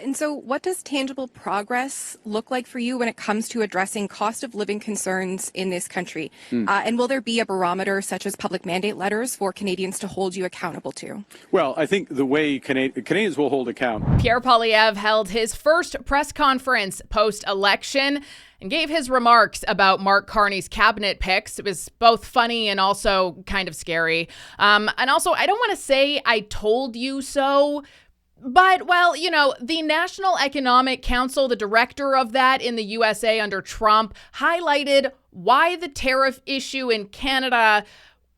And so what does tangible progress look like for you when it comes to addressing cost of living concerns in this country? And will there be a barometer such as public mandate letters for Canadians to hold you accountable to? Well, I think the way Canadians will hold account. Pierre Poilievre held his first press conference post-election and gave his remarks about Mark Carney's cabinet picks. It was both funny and also kind of scary. And also, I don't want to say I told you so, but, well, you know, the National Economic Council, the director of that in the USA under Trump, highlighted why the tariff issue in Canada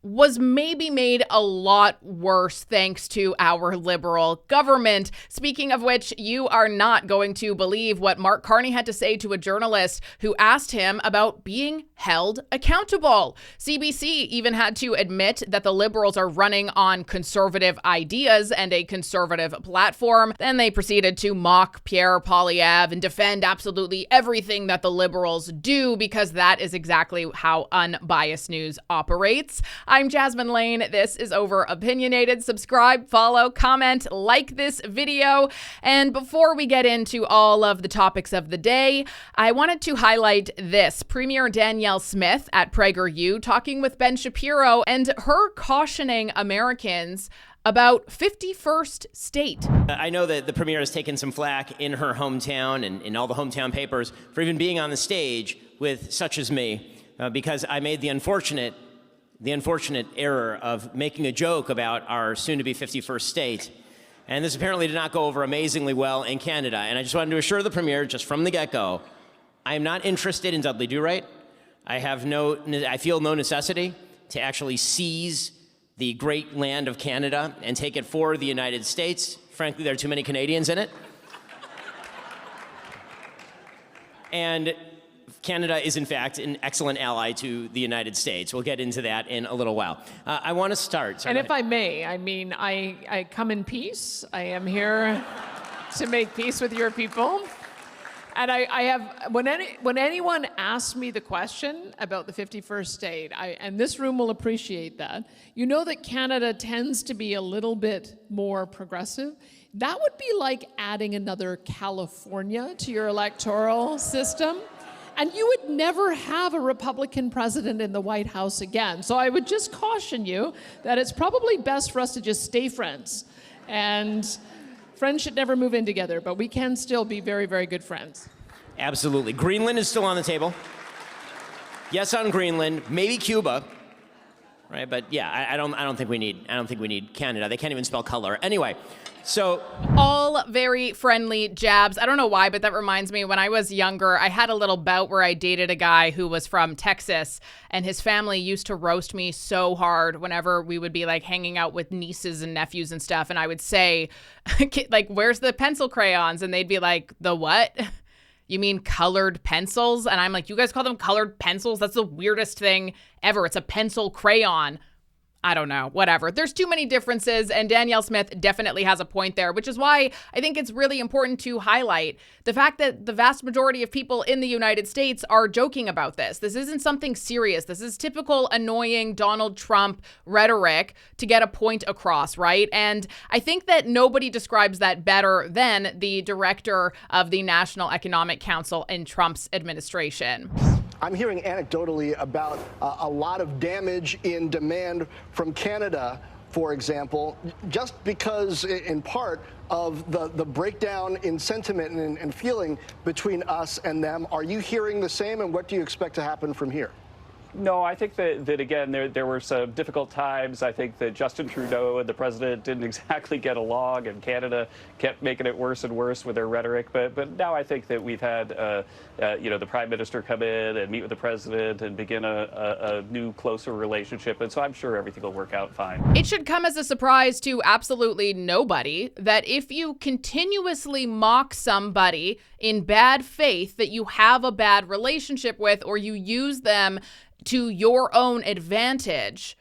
was maybe made a lot worse thanks to our Liberal government. Speaking of which, you are not going to believe what Mark Carney had to say to a journalist who asked him about being held accountable. CBC even had to admit that the Liberals are running on conservative ideas and a conservative platform. Then they proceeded to mock Pierre Poilievre and defend absolutely everything that the Liberals do because that is exactly how unbiased news operates. I'm Jasmine Lane. This is Over Opinionated. Subscribe, follow, comment, like this video. And before we get into all of the topics of the day, I wanted to highlight this. Premier Danielle Smith at PragerU talking with Ben Shapiro and her cautioning Americans about 51st state. I know that the premier has taken some flack in her hometown and in all the hometown papers for even being on the stage with such as me because I made the unfortunate error of making a joke about our soon-to-be 51st state. And this apparently did not go over amazingly well in Canada. And I just wanted to assure the premier, just from the get-go, I am not interested in Dudley Do-Right. I feel no necessity to actually seize the great land of Canada and take it for the United States. Frankly, there are too many Canadians in it. And Canada is, in fact, an excellent ally to the United States. We'll get into that in a little while. I want to start. And if I may, I mean, I come in peace. I am here to make peace with your people. And I have, when anyone asks me the question about the 51st state, and this room will appreciate that, you know that Canada tends to be a little bit more progressive. That would be like adding another California to your electoral system. And you would never have a Republican president in the White House again. So I would just caution you that it's probably best for us to just stay friends. And friends should never move in together, but we can still be very, very good friends. Absolutely. Greenland is still on the table. Yes on Greenland, maybe Cuba. Right, but yeah, I don't think we need Canada. They can't even spell color. Anyway, so all very friendly jabs. I don't know why, but that reminds me, when I was younger, I had a little bout where I dated a guy who was from Texas, and his family used to roast me so hard whenever we would be like hanging out with nieces and nephews and stuff. And I would say, like, where's the pencil crayons? And they'd be like, the what? You mean colored pencils? And I'm like, you guys call them colored pencils? That's the weirdest thing ever. It's a pencil crayon. I don't know, whatever. There's too many differences, and Danielle Smith definitely has a point there, which is why I think it's really important to highlight the fact that the vast majority of people in the United States are joking about this. This isn't something serious. This is typical annoying Donald Trump rhetoric to get a point across, right? And I think that nobody describes that better than the director of the National Economic Council in Trump's administration. I'm hearing anecdotally about a lot of damage in demand from Canada, for example, just because, in part, of the breakdown in sentiment and feeling between us and them. Are you hearing the same, and what do you expect to happen from here? No, I think that again, there were some difficult times. I think that Justin Trudeau and the president didn't exactly get along, and Canada kept making it worse and worse with their rhetoric. But now I think that we've had, the prime minister come in and meet with the president and begin a new, closer relationship. And so I'm sure everything will work out fine. It should come as a surprise to absolutely nobody that if you continuously mock somebody in bad faith that you have a bad relationship with, or you use them to your own advantage,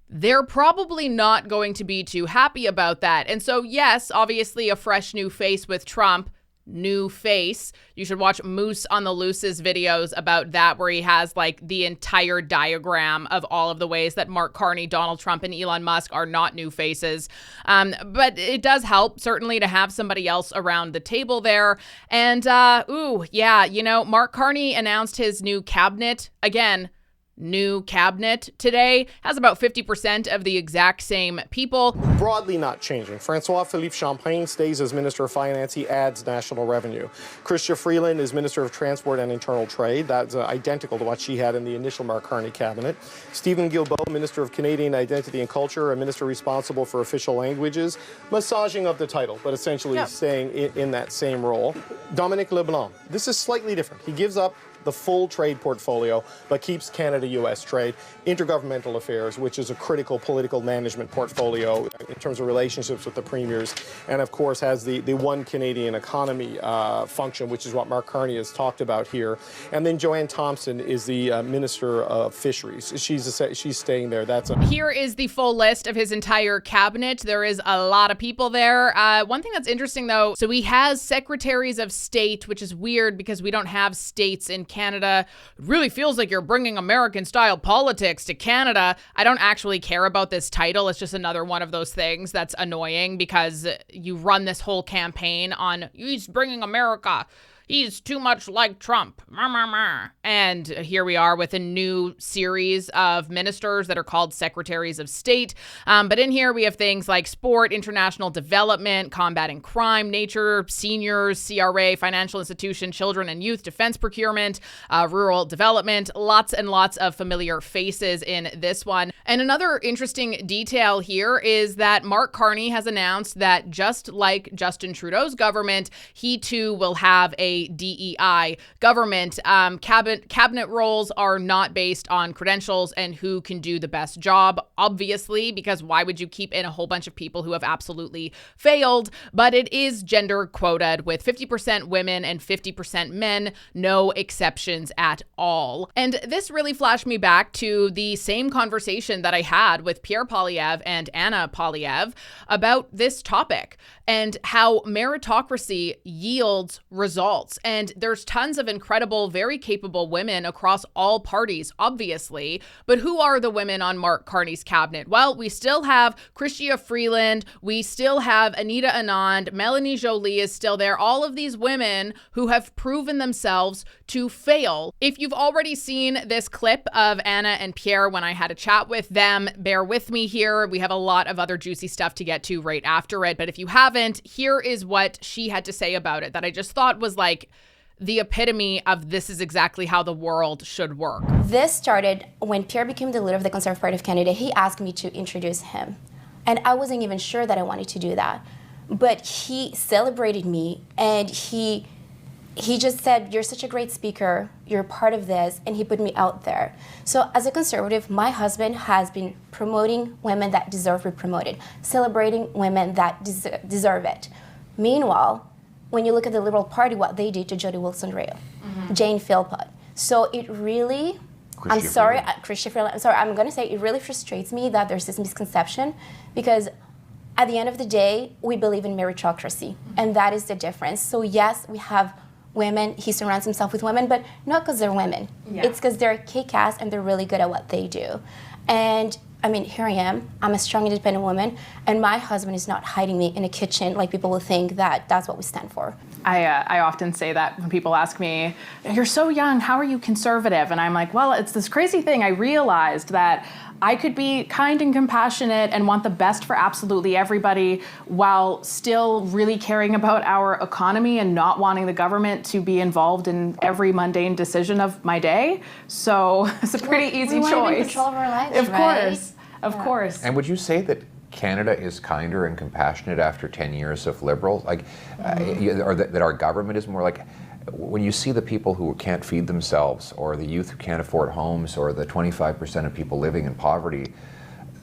they're probably not going to be too happy about that. And so, yes, obviously a fresh new face with Trump new face. You should watch Moose on the Loose's videos about that, where he has like the entire diagram of all of the ways that Mark Carney, Donald Trump, and Elon Musk are not new faces. But it does help, certainly, to have somebody else around the table there. And, Mark Carney announced his new cabinet. Again, new cabinet today has about 50% of the exact same people. Broadly not changing. François-Philippe Champagne stays as Minister of Finance. He adds national revenue. Chrystia Freeland is Minister of Transport and Internal Trade. That's identical to what she had in the initial Mark Carney cabinet. Stephen Guilbeault, Minister of Canadian Identity and Culture, a minister responsible for official languages. Massaging of the title, but essentially staying in that same role. Dominic LeBlanc. This is slightly different. He gives up the full trade portfolio, but keeps Canada-U.S. trade, intergovernmental affairs, which is a critical political management portfolio in terms of relationships with the premiers, and of course has the one Canadian economy function, which is what Mark Carney has talked about here. And then Joanne Thompson is the Minister of Fisheries. She's staying there. Here is the full list of his entire cabinet. There is a lot of people there. One thing that's interesting, though, so he has secretaries of state, which is weird because we don't have states in Canada. It really feels like you're bringing American-style politics to Canada. I don't actually care about this title. It's just another one of those things that's annoying because you run this whole campaign on, he's bringing America. He's too much like Trump. And here we are with a new series of ministers that are called secretaries of state. But in here, we have things like sport, international development, combating crime, nature, seniors, CRA, financial institution, children and youth, defense procurement, rural development. Lots and lots of familiar faces in this one. And another interesting detail here is that Mark Carney has announced that just like Justin Trudeau's government, he too will have a DEI government. Cabinet roles are not based on credentials and who can do the best job, obviously, because why would you keep in a whole bunch of people who have absolutely failed? But it is gender quoted with 50% women and 50% men, no exceptions at all. And this really flashed me back to the same conversation that I had with Pierre Poilievre and Anna Poilievre about this topic and how meritocracy yields results. And there's tons of incredible, very capable women across all parties, obviously. But who are the women on Mark Carney's cabinet? Well, we still have Chrystia Freeland. We still have Anita Anand. Melanie Joly is still there. All of these women who have proven themselves to fail. If you've already seen this clip of Anna and Pierre when I had a chat with them, bear with me here. We have a lot of other juicy stuff to get to right after it. But if you haven't, here is what she had to say about it that I just thought was like the epitome of this is exactly how the world should work. This started when Pierre became the leader of the Conservative Party of Canada. He asked me to introduce him. And I wasn't even sure that I wanted to do that. But he celebrated me and he just said, you're such a great speaker, you're part of this, and he put me out there. So as a Conservative, my husband has been promoting women that deserve to be promoted, celebrating women that deserve it. Meanwhile, when you look at the Liberal Party, what they did to Jody Wilson-Rayl, Jane Philpott. So it really, Chrystia Freeland, I'm sorry, I'm going to say it really frustrates me that there's this misconception because at the end of the day, we believe in meritocracy, and that is the difference. So yes, we have women, he surrounds himself with women, but not because they're women. Yeah. It's because they're kick-ass and they're really good at what they do. And I mean, here I am, I'm a strong, independent woman, and my husband is not hiding me in a kitchen like people will think that that's what we stand for. I often say that when people ask me, you're so young, how are you conservative? And I'm like, well, it's this crazy thing. I realized that I could be kind and compassionate and want the best for absolutely everybody while still really caring about our economy and not wanting the government to be involved in every mundane decision of my day. So it's a pretty easy choice. We want to be in control of our lives, Of course. And would you say that Canada is kinder and compassionate after 10 years of Liberal? Like, or that our government is more like, when you see the people who can't feed themselves, or the youth who can't afford homes, or the 25% of people living in poverty,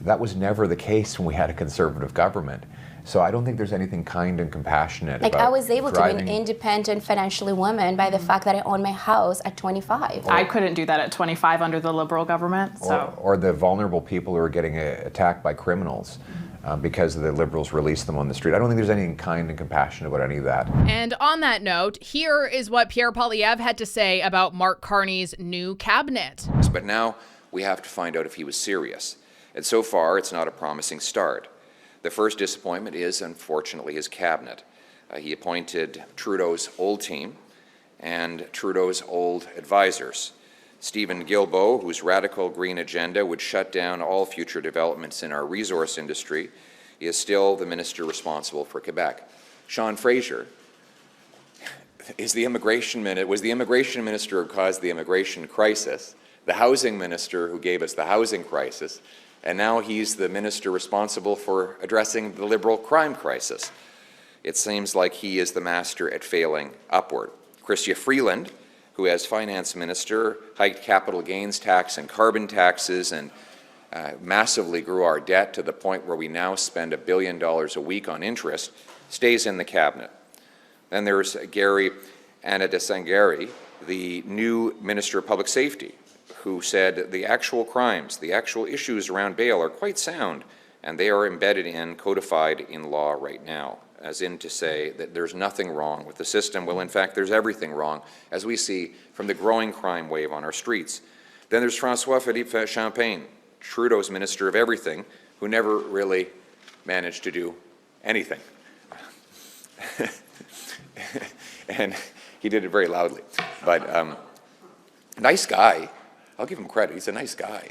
that was never the case when we had a Conservative government. So I don't think there's anything kind and compassionate about I was able to be an independent financially woman by the fact that I own my house at 25. I couldn't do that at 25 under the Liberal government. Or the vulnerable people who are getting attacked by criminals. because the Liberals released them on the street. I don't think there's anything kind and compassionate about any of that. And on that note, here is what Pierre Poilievre had to say about Mark Carney's new cabinet. But now we have to find out if he was serious. And so far, it's not a promising start. The first disappointment is, unfortunately, his cabinet. He appointed Trudeau's old team and Trudeau's old advisors. Stephen Guilbeault, whose radical green agenda would shut down all future developments in our resource industry, is still the minister responsible for Quebec. Sean Fraser was the immigration minister who caused the immigration crisis, the housing minister who gave us the housing crisis, and now he's the minister responsible for addressing the Liberal crime crisis. It seems like he is the master at failing upward. Chrystia Freeland, who as finance minister hiked capital gains tax and carbon taxes and massively grew our debt to the point where we now spend $1 billion a week on interest, stays in the cabinet. Then there's Gary Anadesangari, the new Minister of Public Safety, who said the actual crimes, the actual issues around bail are quite sound, and they are embedded in, codified in law right now, as in to say that there's nothing wrong with the system. Well, in fact, there's everything wrong, as we see from the growing crime wave on our streets. Then there's François-Philippe Champagne, Trudeau's Minister of Everything, who never really managed to do anything. And he did it very loudly. But nice guy. I'll give him credit. He's a nice guy.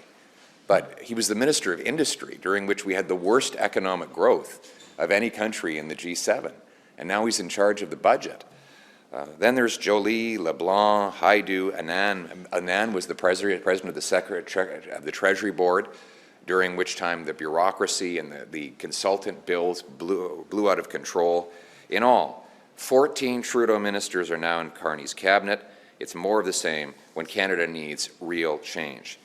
But he was the Minister of Industry, during which we had the worst economic growth of any country in the G7. And now he's in charge of the budget. Then there's Joly, LeBlanc, Haidu, Anand. Anand was the president of the Treasury Board, during which time the bureaucracy and the consultant bills blew out of control. In all, 14 Trudeau ministers are now in Carney's cabinet. It's more of the same when Canada needs real change.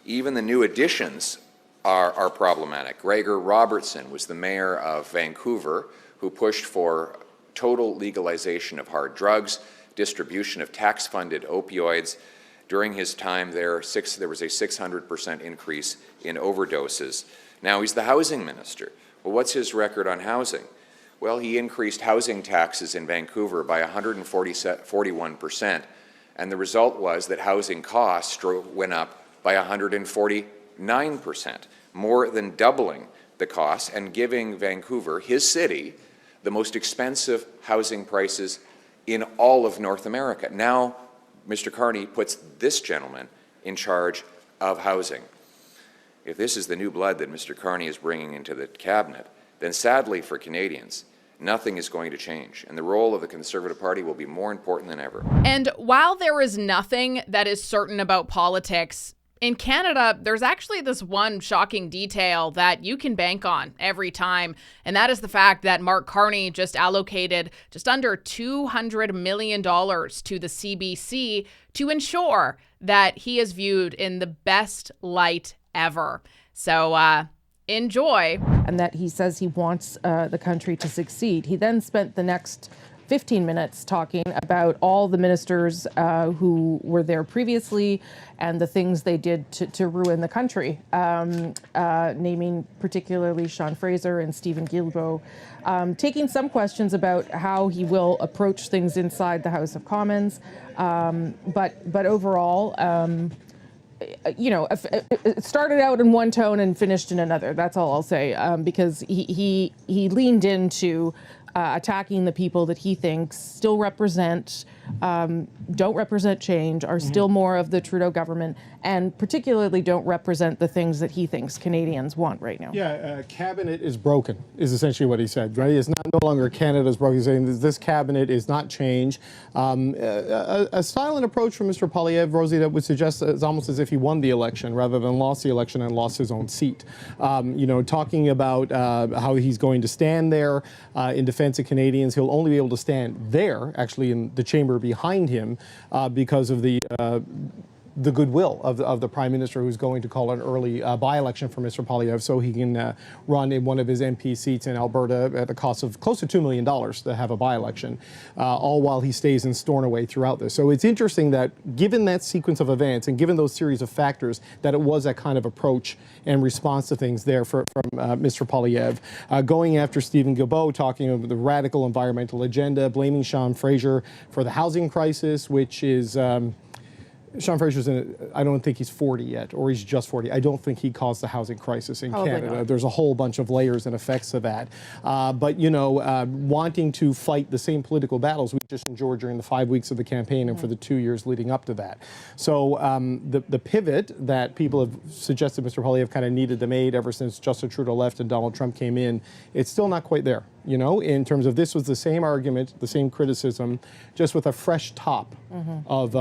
Even the new additions are problematic. Gregor Robertson was the mayor of Vancouver, who pushed for total legalization of hard drugs, distribution of tax-funded opioids. During his time there was a 600% increase in overdoses. Now he's the housing minister. Well, what's his record on housing? Well, he increased housing taxes in Vancouver by 141%, and the result was that housing costs went up by 149%, more than doubling the costs and giving Vancouver, his city, the most expensive housing prices in all of North America. Now, Mr. Carney puts this gentleman in charge of housing. If this is the new blood that Mr. Carney is bringing into the cabinet, then sadly for Canadians, nothing is going to change, and the role of the Conservative Party will be more important than ever. And while there is nothing that is certain about politics, in Canada, there's actually this one shocking detail that you can bank on every time, and that is the fact that Mark Carney just allocated just under $200 million to the CBC to ensure that he is viewed in the best light ever. So enjoy. And that he says he wants the country to succeed. He then spent the next 15 minutes talking about all the ministers who were there previously and the things they did to ruin the country, naming particularly Sean Fraser and Stephen Guilbeault, taking some questions about how he will approach things inside the House of Commons, but overall, it started out in one tone and finished in another. That's all I'll say, because he leaned into attacking the people that he thinks still don't represent change, are still more of the Trudeau government, and particularly don't represent the things that he thinks Canadians want right now. Yeah, cabinet is broken, is essentially what he said, right? It's no longer Canada's broken. He's saying this cabinet is not change. A style and approach from Mr. Poilievre, Rosie, that would suggest it's almost as if he won the election rather than lost the election and lost his own seat. Talking about how he's going to stand there in defense of Canadians. He'll only be able to stand there, actually, in the chamber behind him, because of the the goodwill of the Prime Minister, who's going to call an early by-election for Mr. Poilievre so he can run in one of his MP seats in Alberta at the cost of close to $2 million to have a by-election, all while he stays in Stornoway throughout this. So it's interesting that given that sequence of events and given those series of factors, that it was that kind of approach and response to things there from Mr. Poilievre. Going after Stephen Guilbeault, talking about the radical environmental agenda, blaming Sean Fraser for the housing crisis, which is... Sean Fraser's I don't think he's 40 yet, or he's just 40. I don't think he caused the housing crisis in Canada. Not. There's a whole bunch of layers and effects to that. But, wanting to fight the same political battles we just endured during the 5 weeks of the campaign and for the 2 years leading up to that. So the pivot that people have suggested Mr. Poilievre kind of needed to make ever since Justin Trudeau left and Donald Trump came in, it's still not quite there. In terms of this was the same argument, the same criticism, just with a fresh top of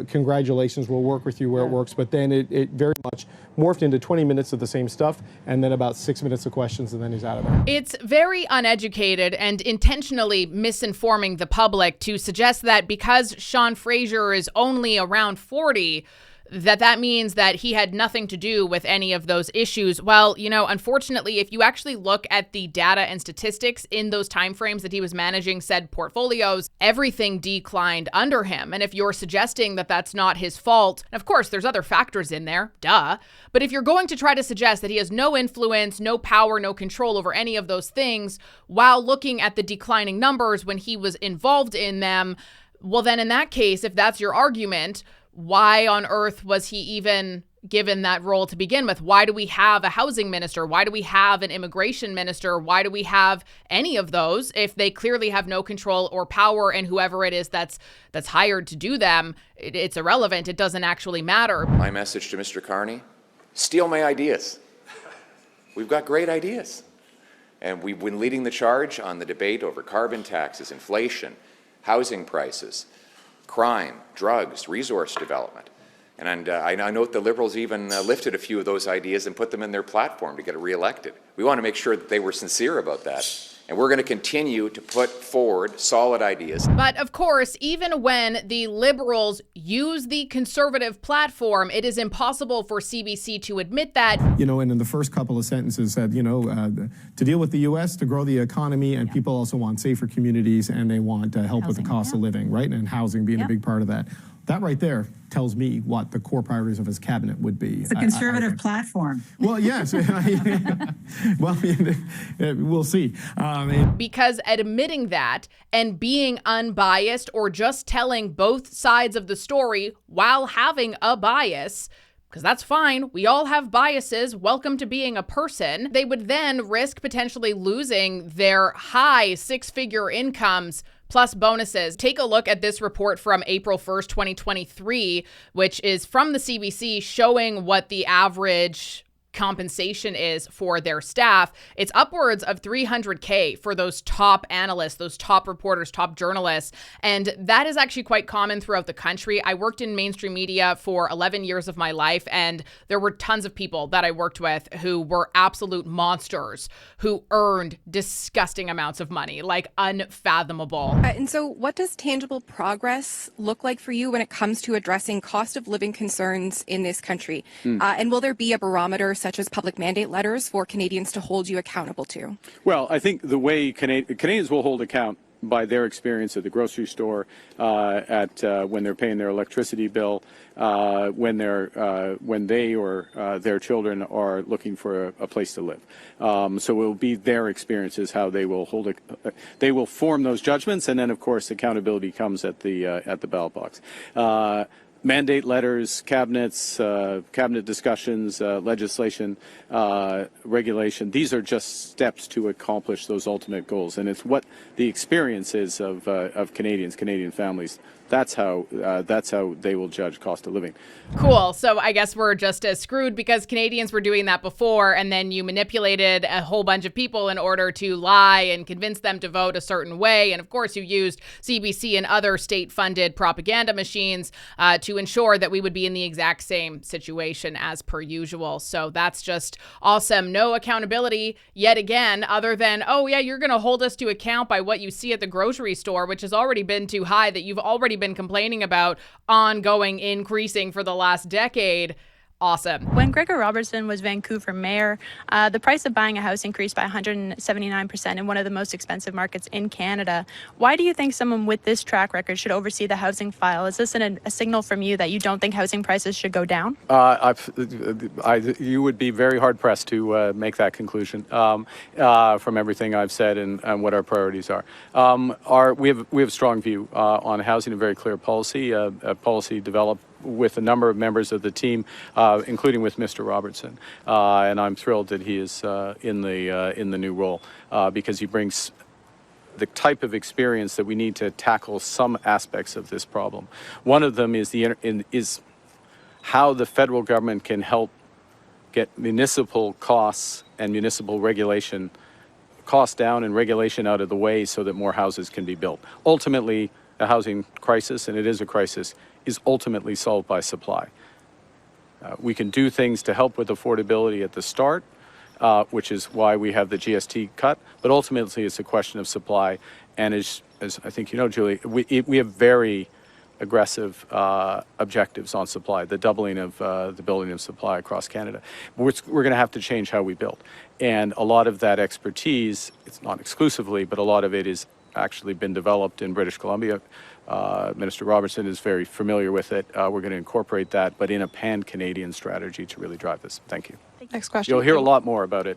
congratulations, we'll work with you where it works. But then it very much morphed into 20 minutes of the same stuff and then about 6 minutes of questions and then he's out of there. It's very uneducated and intentionally misinforming the public to suggest that because Sean Fraser is only around 40, that means that he had nothing to do with any of those issues. Well, unfortunately, if you actually look at the data and statistics in those timeframes that he was managing said portfolios, everything declined under him. And if you're suggesting that that's not his fault, and of course, there's other factors in there, duh. But if you're going to try to suggest that he has no influence, no power, no control over any of those things, while looking at the declining numbers when he was involved in them, well, then in that case, if that's your argument, why on earth was he even given that role to begin with? Why do we have a housing minister? Why do we have an immigration minister? Why do we have any of those if they clearly have no control or power, and whoever it is that's hired to do them, it's irrelevant. It doesn't actually matter. My message to Mr. Carney, steal my ideas. We've got great ideas. And we've been leading the charge on the debate over carbon taxes, inflation, housing prices, crime, drugs, resource development. And I note the Liberals even lifted a few of those ideas and put them in their platform to get reelected. We want to make sure that they were sincere about that. And we're going to continue to put forward solid ideas. But of course, even when the Liberals use the Conservative platform, it is impossible for CBC to admit that. And in the first couple of sentences said, to deal with the U.S., to grow the economy, and people also want safer communities and they want help with the cost of living, right? And housing being a big part of that. That right there tells me what the core priorities of his cabinet would be. It's a conservative platform. Well, yes. Well, we'll see. Because admitting that and being unbiased or just telling both sides of the story while having a bias, because that's fine. We all have biases. Welcome to being a person. They would then risk potentially losing their high six-figure incomes plus bonuses. Take a look at this report from April 1st, 2023, which is from the CBC showing what the average compensation is for their staff. It's upwards of $300K for those top analysts, those top reporters, top journalists. And that is actually quite common throughout the country. I worked in mainstream media for 11 years of my life, and there were tons of people that I worked with who were absolute monsters, who earned disgusting amounts of money, like unfathomable. And so what does tangible progress look like for you when it comes to addressing cost of living concerns in this country? And will there be a barometer such as public mandate letters for Canadians to hold you accountable to? Well, I think the way Canadians will hold account by their experience at the grocery store, when they're paying their electricity bill, when they or their children are looking for a place to live. So it will be their experiences how they will they will form those judgments, and then of course accountability comes at the ballot box. Mandate letters, cabinet discussions, legislation, regulation. These are just steps to accomplish those ultimate goals, and it's what the experience is of Canadian families. That's how they will judge cost of living. Cool. So I guess we're just as screwed because Canadians were doing that before, and then you manipulated a whole bunch of people in order to lie and convince them to vote a certain way. And of course, you used CBC and other state-funded propaganda machines to to ensure that we would be in the exact same situation as per usual. So that's just awesome. No accountability yet again, other than, oh yeah, you're going to hold us to account by what you see at the grocery store, which has already been too high, that you've already been complaining about ongoing increasing for the last decade. Awesome. When Gregor Robertson was Vancouver mayor, the price of buying a house increased by 179% in one of the most expensive markets in Canada. Why do you think someone with this track record should oversee the housing file? Is this a signal from you that you don't think housing prices should go down? You would be very hard pressed to make that conclusion from everything I've said and what our priorities are. We have a strong view on housing, a very clear policy, a policy developed with a number of members of the team, including with Mr. Robertson, and I'm thrilled that he is in the new role because he brings the type of experience that we need to tackle some aspects of this problem. One of them is how the federal government can help get municipal costs and municipal regulation costs down and regulation out of the way so that more houses can be built. Ultimately, a housing crisis, and it is a crisis, is ultimately solved by supply. We can do things to help with affordability at the start, which is why we have the GST cut, but ultimately it's a question of supply. And as I think you know, Julie, we have very aggressive objectives on supply, the doubling of the building of supply across Canada. We're going to have to change how we build. And a lot of that expertise, it's not exclusively, but a lot of it is actually been developed in British Columbia. Minister Robertson is very familiar with it. We're going to incorporate that, but in a pan-Canadian strategy to really drive this. Thank you. Next question. You'll hear a lot more about it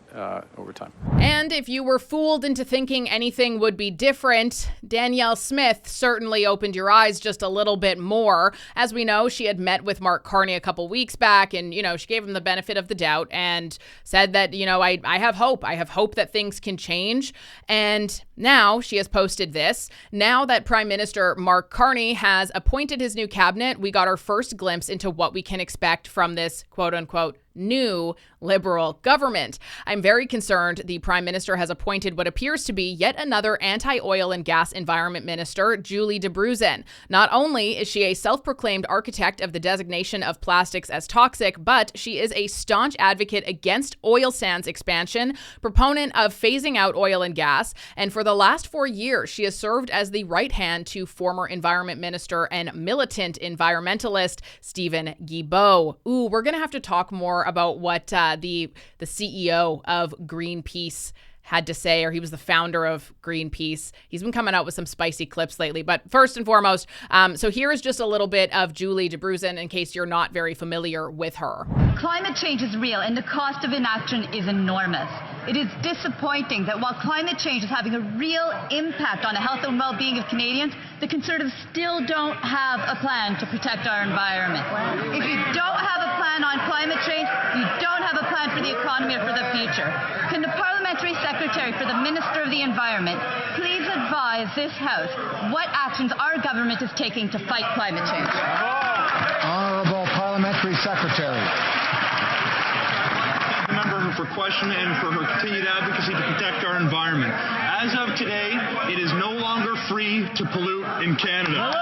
over time. And if you were fooled into thinking anything would be different, Danielle Smith certainly opened your eyes just a little bit more. As we know, she had met with Mark Carney a couple weeks back, and, she gave him the benefit of the doubt and said that, I have hope. I have hope that things can change. And now she has posted this. Now that Prime Minister Mark Carney has appointed his new cabinet, we got our first glimpse into what we can expect from this quote unquote new Liberal government. I'm very concerned the Prime Minister has appointed what appears to be yet another anti-oil and gas environment minister, Julie Debruzen. Not only is she a self-proclaimed architect of the designation of plastics as toxic, but she is a staunch advocate against oil sands expansion, proponent of phasing out oil and gas, and for the last 4 years, she has served as the right hand to former Environment Minister and militant environmentalist Stephen Guilbeault. Ooh, we're going to have to talk more about what the CEO of Greenpeace had to say, or he was the founder of Greenpeace. He's been coming out with some spicy clips lately. But first and foremost, so here is just a little bit of Julie Debruzen in case you're not very familiar with her. Climate change is real and the cost of inaction is enormous. It is disappointing that while climate change is having a real impact on the health and well-being of Canadians, the Conservatives still don't have a plan to protect our environment. If you don't have a plan on climate change, you don't have a plan for the economy or for the future. Can the Parliamentary Secretary for the Minister of the Environment please advise this House what actions our government is taking to fight climate change? Honourable Parliamentary Secretary. The member for question and for her continued advocacy to protect our environment. As of today, it is no longer free to pollute in Canada.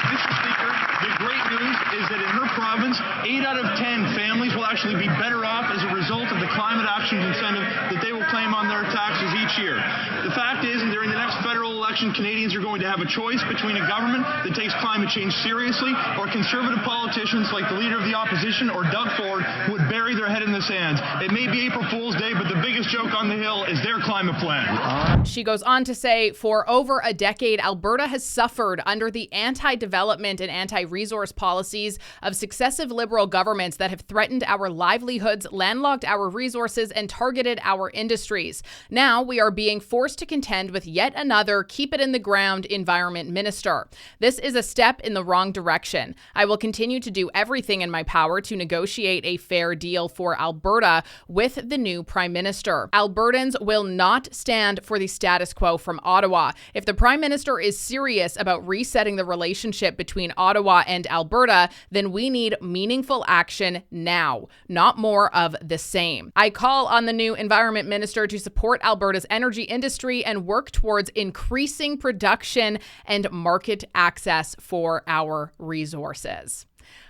Mr. Speaker, the great news is that in her province, 8 out of 10 families will actually be better off as a result of the climate action incentive that they will claim on their taxes each year. The fact is, during the next federal election, Canadians are going to have a choice between a government that takes climate change seriously or conservative politicians like the Leader of the Opposition or Doug Ford who would bury their head in the sands. It may be April Fool's Day, but the biggest joke on the Hill is their climate plan. She goes on to say, for over a decade, Alberta has suffered under the anti-development and anti-resource policies of successive Liberal governments that have threatened our livelihoods, landlocked our resources, and targeted our industries. Now we are being forced to contend with yet another keep it in the ground environment minister. This is a step in the wrong direction. I will continue to do everything in my power to negotiate a fair deal for Alberta with the new Prime Minister. Albertans will not stand for the status quo from Ottawa. If the Prime Minister is serious about resetting the relationship between Ottawa and Alberta, then we need meaningful action now, not more of the same. I call on the new Environment Minister to support Alberta's energy industry and work towards increasing increasing production and market access for our resources.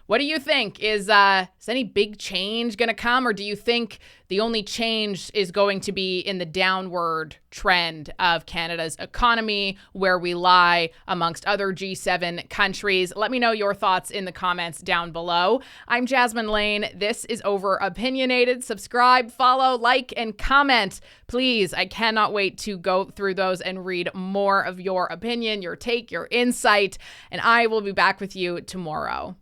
What do you think? Is any big change going to come, or do you think the only change is going to be in the downward trend of Canada's economy, where we lie amongst other G7 countries? Let me know your thoughts in the comments down below. I'm Jasmine Lane. This is Over Opinionated. Subscribe, follow, like, and comment. Please, I cannot wait to go through those and read more of your opinion, your take, your insight, and I will be back with you tomorrow.